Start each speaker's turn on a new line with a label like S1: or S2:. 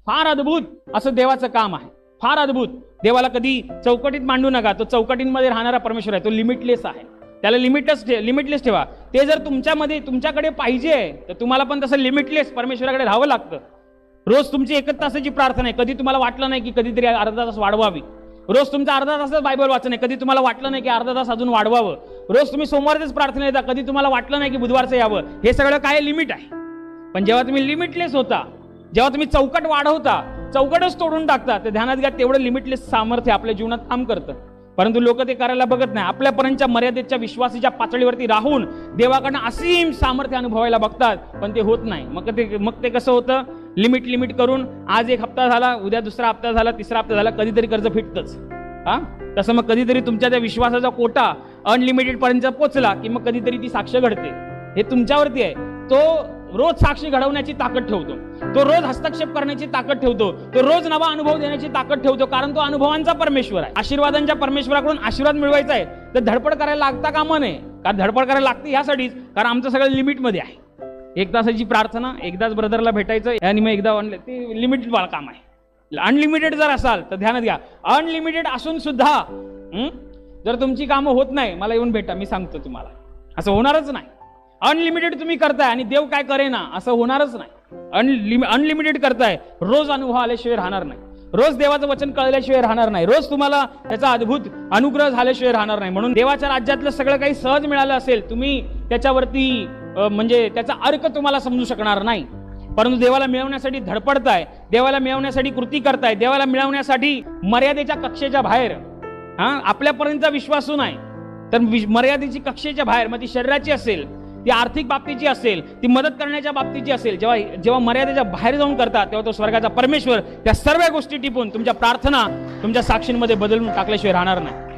S1: फार अद्भुत असं देवाचं काम आहे, फार अद्भुत. देवाला कधी चौकटीत मांडू नका. तो चौकटींमध्ये राहणारा परमेश्वर आहे, तो लिमिटलेस आहे. त्याला लिमिटलेस ठेवा. ते जर तुमच्याकडे पाहिजे तर तुम्हाला पण तसं लिमिटलेस परमेश्वराकडे राहावं लागतं. रोज तुमची 1 तासाची प्रार्थना आहे, कधी तुम्हाला वाटलं नाही की कधीतरी अर्धा तास वाढवावी. रोज तुमचा अर्धा तासच बायबल वाचन आहे, कधी तुम्हाला वाटलं नाही की अर्धा तास अजून वाढवावं. रोज तुम्ही सोमवारच प्रार्थना येता, कधी तुम्हाला वाटलं नाही की बुधवारचं यावं. हे सगळं काय लिमिट आहे. पण जेव्हा तुम्ही लिमिटलेस होता, जेव्हा तुम्ही चौकट वाढवता, चौकटच तोडून टाकता, ते ध्यानात घ्या तेवढं लिमिटलेस सामर्थ्य आपल्या जीवनात काम करतं. परंतु लोक ते करायला बघत नाही. आपल्यापर्यंतच्या मर्यादेच्या विश्वासाच्या पातळीवरती राहून देवाकडनं असीम सामर्थ्य अनुभवायला बघतात, पण ते होत नाही. मग ते कसं होतं, लिमिट करून आज 1 हप्ता झाला, उद्या 2रा हप्ता झाला, 3रा हप्ता झाला, कधीतरी कर्ज फिटतच. तसं मग कधीतरी तुमच्या त्या विश्वासाचा कोटा अनलिमिटेड पर्यंत पोचला की मग कधीतरी ती साक्ष घडते. हे तुमच्यावरती आहे. तो रोज साक्षी घडवण्याची ताकद ठेवतो, तो रोज हस्तक्षेप करण्याची ताकद ठेवतो, तो रोज नवा अनुभव देण्याची ताकद ठेवतो, कारण तो अनुभवांचा परमेश्वर आहे. आशीर्वादांच्या परमेश्वराकडून आशीर्वाद मिळवायचा आहे तर धडपड करायला लागता कामा नये. कारण धडपड करायला लागते ह्यासाठीच, कारण आमचं सगळं लिमिटमध्ये आहे. 1 तासाची प्रार्थना, एकदाच ब्रदरला भेटायचं आणि मग एकदा ते लिमिटेड काम आहे. अनलिमिटेड जर असाल तर ध्यानात घ्या, अनलिमिटेड असून सुद्धा जर तुमची कामं होत नाही, मला येऊन भेटा, मी सांगतो तुम्हाला, असं होणारच नाही. अनलिमिटेड तुम्ही करताय आणि देव काय करेना, असं होणारच नाही. अनलिमिटेड करताय, रोज अनुभव आल्याशिवाय राहणार नाही, रोज देवाचं वचन कळल्याशिवाय राहणार नाही, रोज तुम्हाला त्याचा अद्भुत अनुग्रह झाल्याशिवाय राहणार नाही. म्हणून देवाच्या राज्यातलं सगळं काही सहज मिळालं असेल, तुम्ही त्याच्यावरती म्हणजे त्याचा अर्थ तुम्हाला समजू शकणार नाही. परंतु देवाला मिळवण्यासाठी धडपडताय, देवाला मिळवण्यासाठी कृती करताय, देवाला मिळवण्यासाठी मर्यादेच्या कक्षेच्या बाहेर, आपल्यापर्यंतचा विश्वासू नाही तर मर्यादेची कक्षेच्या बाहेर, मग ती शरीराची असेल, ती आर्थिक बाबतीची असेल, ती मदत करण्याच्या बाबतीची असेल, जेव्हा मर्यादेच्या बाहेर जाऊन करता तेव्हा तो स्वर्गाचा परमेश्वर त्या सर्व गोष्टी टिपून तुमच्या प्रार्थना, तुमच्या साक्षींमध्ये बदलून टाकल्याशिवाय राहणार नाही.